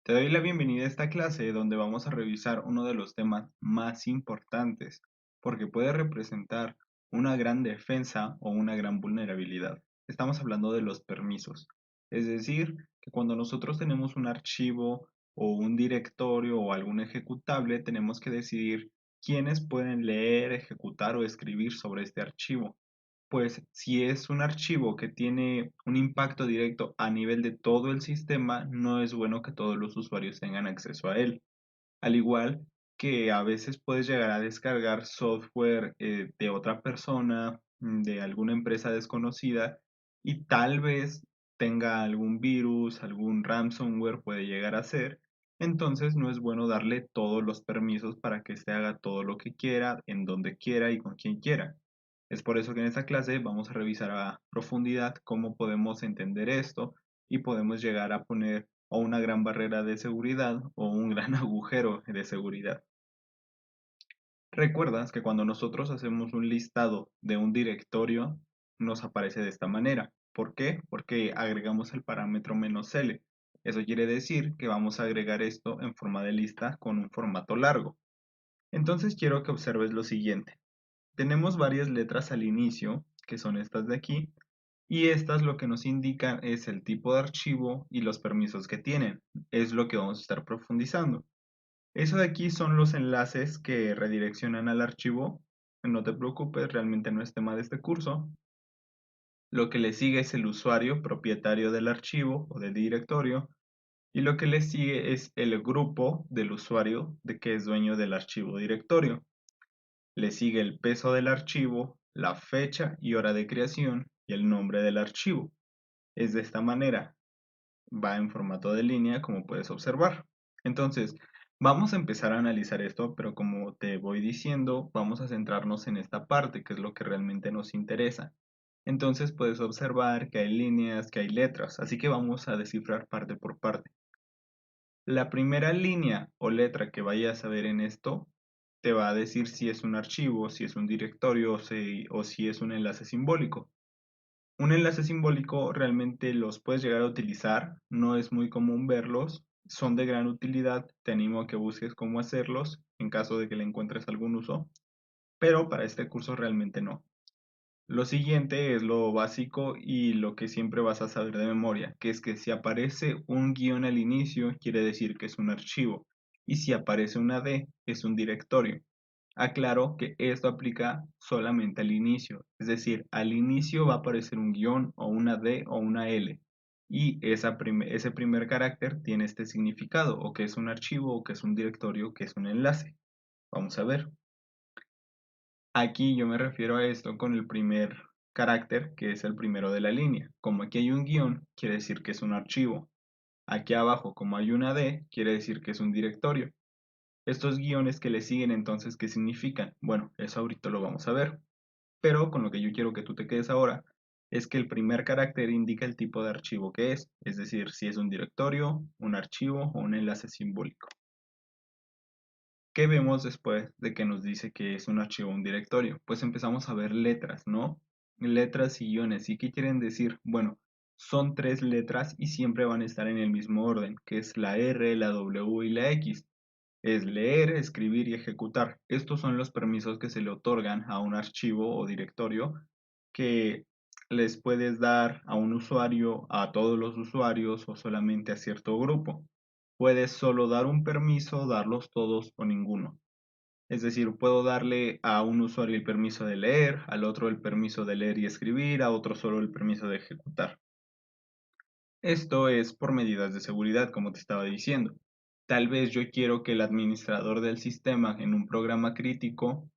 Te doy la bienvenida a esta clase donde vamos a revisar uno de los temas más importantes, porque puede representar una gran defensa o una gran vulnerabilidad. Estamos hablando de los permisos. Es decir, que cuando nosotros tenemos un archivo o un directorio o algún ejecutable, tenemos que decidir quiénes pueden leer, ejecutar o escribir sobre este archivo. Pues si es un archivo que tiene un impacto directo a nivel de todo el sistema, no es bueno que todos los usuarios tengan acceso a él. Al igual que a veces puedes llegar a descargar software de otra persona, de alguna empresa desconocida, y tal vez tenga algún virus, algún ransomware puede llegar a ser. Entonces no es bueno darle todos los permisos para que éste haga todo lo que quiera, en donde quiera y con quien quiera. Es por eso que en esta clase vamos a revisar a profundidad cómo podemos entender esto y podemos llegar a poner o una gran barrera de seguridad o un gran agujero de seguridad. Recuerdas que cuando nosotros hacemos un listado de un directorio, nos aparece de esta manera. ¿Por qué? Porque agregamos el parámetro "-l". Eso quiere decir que vamos a agregar esto en forma de lista con un formato largo. Entonces quiero que observes lo siguiente. Tenemos varias letras al inicio, que son estas de aquí, y estas lo que nos indican es el tipo de archivo y los permisos que tienen. Es lo que vamos a estar profundizando. Eso de aquí son los enlaces que redireccionan al archivo. No te preocupes, realmente no es tema de este curso. Lo que le sigue es el usuario propietario del archivo o del directorio. Y lo que le sigue es el grupo del usuario de que es dueño del archivo o directorio. Le sigue el peso del archivo, la fecha y hora de creación y el nombre del archivo. Es de esta manera. Va en formato de línea, como puedes observar. Entonces, vamos a empezar a analizar esto, pero como te voy diciendo, vamos a centrarnos en esta parte, que es lo que realmente nos interesa. Entonces puedes observar que hay líneas, que hay letras, así que vamos a descifrar parte por parte. La primera línea o letra que vayas a ver en esto te va a decir si es un archivo, si es un directorio o si es un enlace simbólico. Un enlace simbólico realmente los puedes llegar a utilizar, no es muy común verlos, son de gran utilidad, te animo a que busques cómo hacerlos en caso de que le encuentres algún uso, pero para este curso realmente no. Lo siguiente es lo básico y lo que siempre vas a saber de memoria, que es que si aparece un guión al inicio quiere decir que es un archivo y si aparece una D es un directorio. Aclaro que esto aplica solamente al inicio, es decir, al inicio va a aparecer un guión o una D o una L y ese primer carácter tiene este significado, o que es un archivo, o que es un directorio, que es un enlace. Vamos a ver. Aquí yo me refiero a esto con el primer carácter, que es el primero de la línea. Como aquí hay un guión, quiere decir que es un archivo. Aquí abajo, como hay una D, quiere decir que es un directorio. Estos guiones que le siguen entonces, ¿qué significan? Bueno, eso ahorita lo vamos a ver. Pero con lo que yo quiero que tú te quedes ahora es que el primer carácter indica el tipo de archivo que es decir, si es un directorio, un archivo o un enlace simbólico. ¿Qué vemos después de que nos dice que es un archivo o un directorio? Pues empezamos a ver letras, ¿no? Letras y guiones. ¿Y qué quieren decir? Bueno, son tres letras y siempre van a estar en el mismo orden, que es la R, la W y la X. Es leer, escribir y ejecutar. Estos son los permisos que se le otorgan a un archivo o directorio que les puedes dar a un usuario, a todos los usuarios o solamente a cierto grupo. Puedes solo dar un permiso, darlos todos o ninguno. Es decir, puedo darle a un usuario el permiso de leer, al otro el permiso de leer y escribir, a otro solo el permiso de ejecutar. Esto es por medidas de seguridad, como te estaba diciendo. Tal vez yo quiero que el administrador del sistema en un programa crítico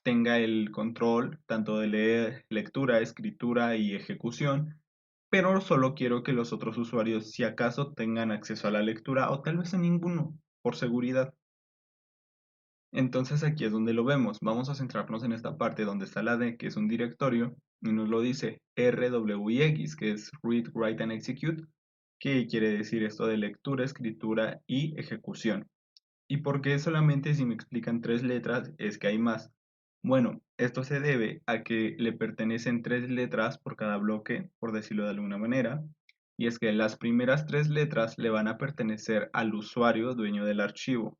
tenga el control tanto de lectura, escritura y ejecución, pero solo quiero que los otros usuarios, si acaso, tengan acceso a la lectura o tal vez a ninguno, por seguridad. Entonces aquí es donde lo vemos. Vamos a centrarnos en esta parte donde está la D, que es un directorio, y nos lo dice RWX, que es Read, Write and Execute, que quiere decir esto de lectura, escritura y ejecución. ¿Y por qué solamente si me explican tres letras es que hay más? Bueno, esto se debe a que le pertenecen tres letras por cada bloque, por decirlo de alguna manera, y es que las primeras tres letras le van a pertenecer al usuario dueño del archivo.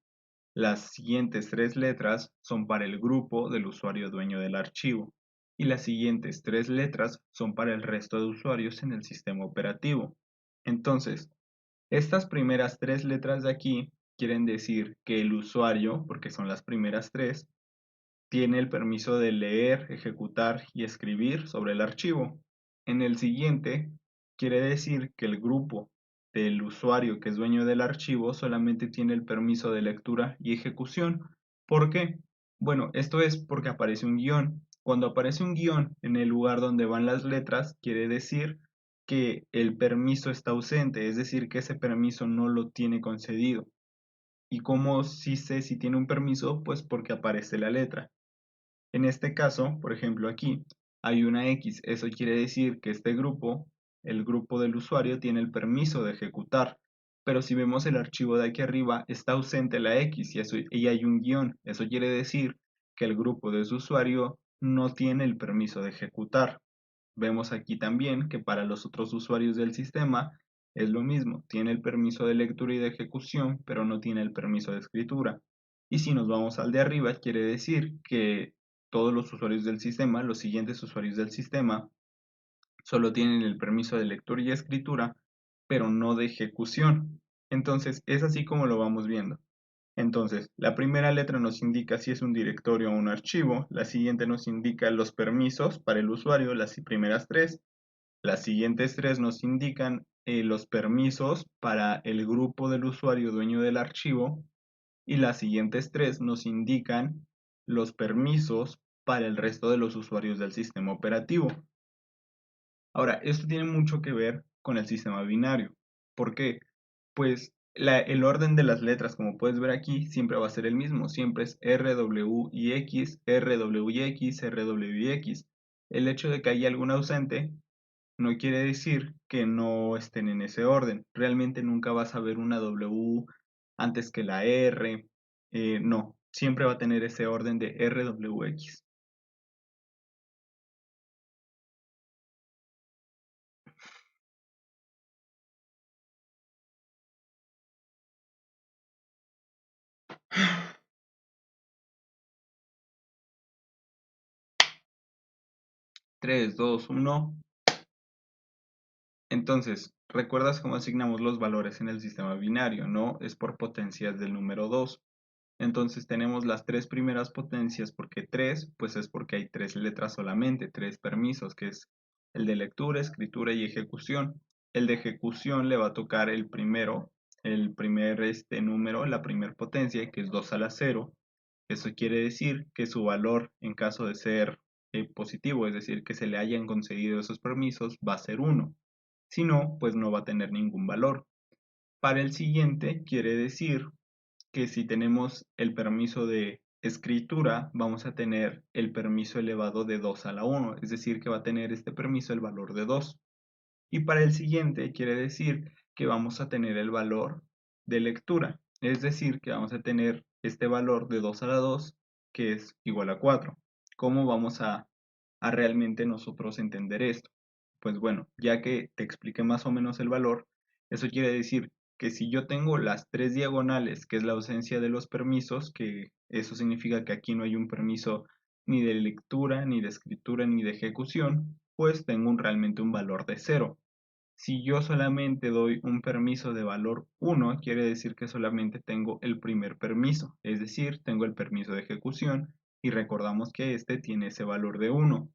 Las siguientes tres letras son para el grupo del usuario dueño del archivo y las siguientes tres letras son para el resto de usuarios en el sistema operativo. Entonces, estas primeras tres letras de aquí quieren decir que el usuario, porque son las primeras tres, tiene el permiso de leer, ejecutar y escribir sobre el archivo. En el siguiente, quiere decir que el grupo del usuario que es dueño del archivo solamente tiene el permiso de lectura y ejecución. ¿Por qué? Bueno, esto es porque aparece un guión. Cuando aparece un guión en el lugar donde van las letras, quiere decir que el permiso está ausente, es decir, que ese permiso no lo tiene concedido. ¿Y cómo sí sé si tiene un permiso? Pues porque aparece la letra. En este caso, por ejemplo aquí, hay una X. Eso quiere decir que este grupo, el grupo del usuario, tiene el permiso de ejecutar. Pero si vemos el archivo de aquí arriba, está ausente la X y hay un guión. Eso quiere decir que el grupo de su usuario no tiene el permiso de ejecutar. Vemos aquí también que para los otros usuarios del sistema es lo mismo. Tiene el permiso de lectura y de ejecución, pero no tiene el permiso de escritura. Y si nos vamos al de arriba, quiere decir que todos los usuarios del sistema, los siguientes usuarios del sistema, solo tienen el permiso de lectura y escritura, pero no de ejecución. Entonces, es así como lo vamos viendo. Entonces, la primera letra nos indica si es un directorio o un archivo, la siguiente nos indica los permisos para el usuario, las primeras tres, las siguientes tres nos indican los permisos para el grupo del usuario dueño del archivo, y las siguientes tres nos indican los permisos para el resto de los usuarios del sistema operativo. Ahora, esto tiene mucho que ver con el sistema binario. ¿Por qué? Pues el orden de las letras, como puedes ver aquí, siempre va a ser el mismo. Siempre es R, W y X, R, W y X, R, W y X. El hecho de que haya algún ausente no quiere decir que no estén en ese orden. Realmente nunca vas a ver una W antes que la R. No, siempre va a tener ese orden de R, W, X. 3, 2, 1. Entonces, ¿recuerdas cómo asignamos los valores en el sistema binario? No es por potencias del número 2. Entonces tenemos las tres primeras potencias, porque 3, pues es porque hay tres letras solamente, tres permisos, que es el de lectura, escritura y ejecución. El de ejecución le va a tocar el primero, el primer número, la primera potencia, que es 2 a la 0. Eso quiere decir que su valor, en caso de ser positivo, es decir, que se le hayan concedido esos permisos, va a ser 1. Si no, pues no va a tener ningún valor. Para el siguiente, quiere decir que si tenemos el permiso de escritura, vamos a tener el permiso elevado de 2 a la 1, es decir, que va a tener este permiso el valor de 2. Y para el siguiente quiere decir que vamos a tener el valor de lectura, es decir, que vamos a tener este valor de 2 a la 2, que es igual a 4. ¿Cómo vamos a realmente nosotros entender esto? Pues bueno, ya que te expliqué más o menos el valor, eso quiere decir que si yo tengo las tres diagonales, que es la ausencia de los permisos, que eso significa que aquí no hay un permiso ni de lectura, ni de escritura, ni de ejecución, pues tengo realmente un valor de 0. Si yo solamente doy un permiso de valor 1, quiere decir que solamente tengo el primer permiso, es decir, tengo el permiso de ejecución y recordamos que este tiene ese valor de 1.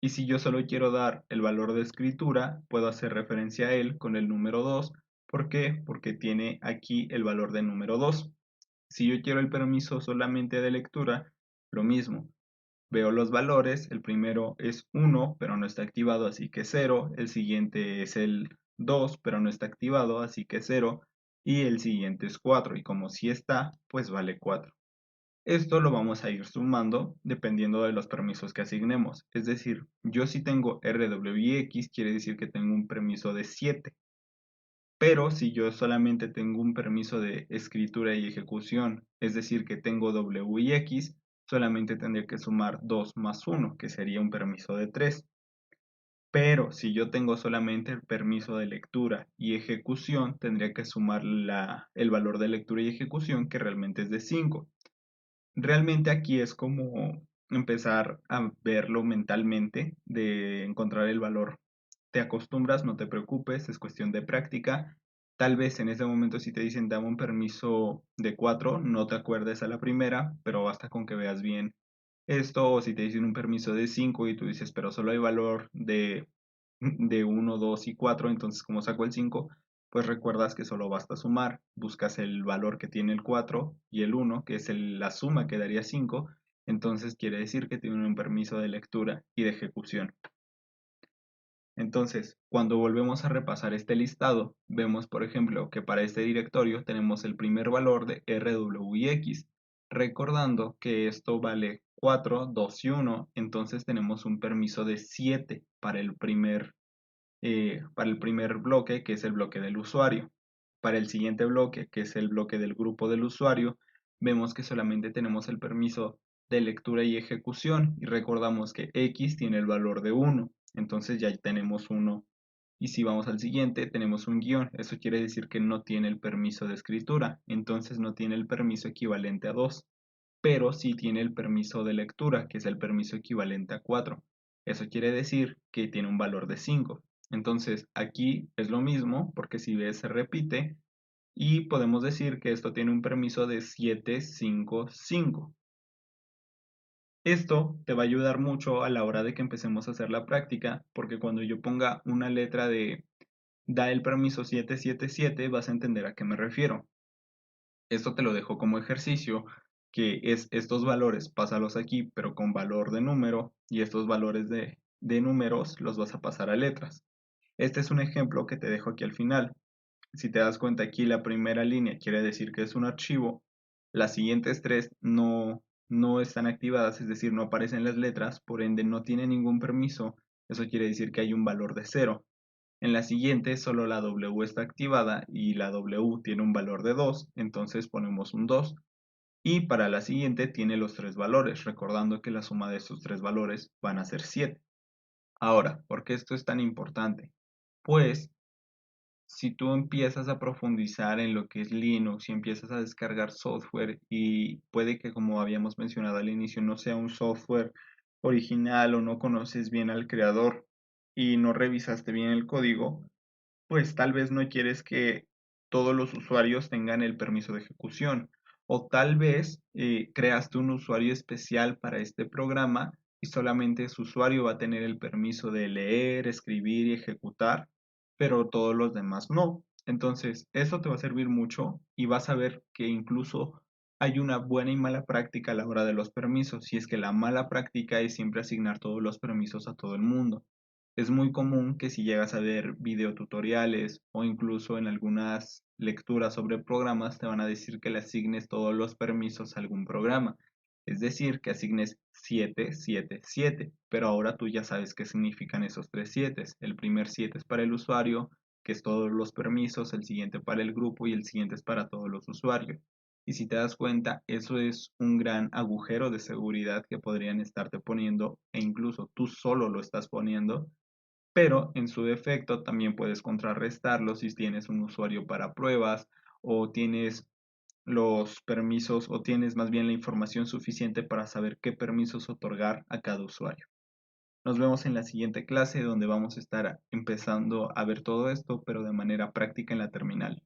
Y si yo solo quiero dar el valor de escritura, puedo hacer referencia a él con el número 2. ¿Por qué? Porque tiene aquí el valor del número 2. Si yo quiero el permiso solamente de lectura, lo mismo. Veo los valores, el primero es 1, pero no está activado, así que 0. El siguiente es el 2, pero no está activado, así que 0. Y el siguiente es 4, y como sí está, pues vale 4. Esto lo vamos a ir sumando dependiendo de los permisos que asignemos. Es decir, yo si tengo RWX quiere decir que tengo un permiso de 7. Pero si yo solamente tengo un permiso de escritura y ejecución, es decir, que tengo W y X, solamente tendría que sumar 2 más 1, que sería un permiso de 3. Pero si yo tengo solamente el permiso de lectura y ejecución, tendría que sumar el valor de lectura y ejecución, que realmente es de 5. Realmente aquí es como empezar a verlo mentalmente, de encontrar el valor. Te acostumbras, no te preocupes, es cuestión de práctica. Tal vez en ese momento si te dicen dame un permiso de 4, no te acuerdes a la primera, pero basta con que veas bien esto, o si te dicen un permiso de 5 y tú dices, pero solo hay valor de 1, 2 y 4, entonces como saco el 5, pues recuerdas que solo basta sumar, buscas el valor que tiene el 4 y el 1, que es la suma que daría 5, entonces quiere decir que tiene un permiso de lectura y de ejecución. Entonces, cuando volvemos a repasar este listado, vemos, por ejemplo, que para este directorio tenemos el primer valor de RW y X, recordando que esto vale 4, 2 y 1, entonces tenemos un permiso de 7 para el primer bloque, que es el bloque del usuario. Para el siguiente bloque, que es el bloque del grupo del usuario, vemos que solamente tenemos el permiso de lectura y ejecución y recordamos que X tiene el valor de 1, entonces ya tenemos 1. Y si vamos al siguiente, tenemos un guión, eso quiere decir que no tiene el permiso de escritura, entonces no tiene el permiso equivalente a 2, pero sí tiene el permiso de lectura, que es el permiso equivalente a 4. Eso quiere decir que tiene un valor de 5. Entonces aquí es lo mismo, porque si ves se repite, y podemos decir que esto tiene un permiso de 755. Esto te va a ayudar mucho a la hora de que empecemos a hacer la práctica, porque cuando yo ponga una letra de da el permiso 777 vas a entender a qué me refiero. Esto te lo dejo como ejercicio, que es estos valores, pásalos aquí, pero con valor de número, y estos valores de números los vas a pasar a letras. Este es un ejemplo que te dejo aquí al final. Si te das cuenta aquí la primera línea quiere decir que es un archivo, las siguientes tres no están activadas, es decir, no aparecen las letras, por ende no tiene ningún permiso, eso quiere decir que hay un valor de 0. En la siguiente solo la W está activada y la W tiene un valor de 2, entonces ponemos un 2. Y para la siguiente tiene los tres valores, recordando que la suma de estos tres valores van a ser 7. Ahora, ¿por qué esto es tan importante? Pues si tú empiezas a profundizar en lo que es Linux y empiezas a descargar software y puede que, como habíamos mencionado al inicio, no sea un software original o no conoces bien al creador y no revisaste bien el código, pues tal vez no quieres que todos los usuarios tengan el permiso de ejecución, o tal vez creaste un usuario especial para este programa y solamente ese usuario va a tener el permiso de leer, escribir y ejecutar, pero todos los demás no. Entonces, eso te va a servir mucho y vas a ver que incluso hay una buena y mala práctica a la hora de los permisos, y es que la mala práctica es siempre asignar todos los permisos a todo el mundo. Es muy común que si llegas a ver videotutoriales o incluso en algunas lecturas sobre programas te van a decir que le asignes todos los permisos a algún programa. Es decir, que asignes 7, 7, 7. Pero ahora tú ya sabes qué significan esos tres 7. El primer 7 es para el usuario, que es todos los permisos, el siguiente para el grupo y el siguiente es para todos los usuarios. Y si te das cuenta, eso es un gran agujero de seguridad que podrían estarte poniendo e incluso tú solo lo estás poniendo, pero en su defecto también puedes contrarrestarlo si tienes un usuario para pruebas o tienes los permisos o tienes más bien la información suficiente para saber qué permisos otorgar a cada usuario. Nos vemos en la siguiente clase donde vamos a estar empezando a ver todo esto, pero de manera práctica en la terminal.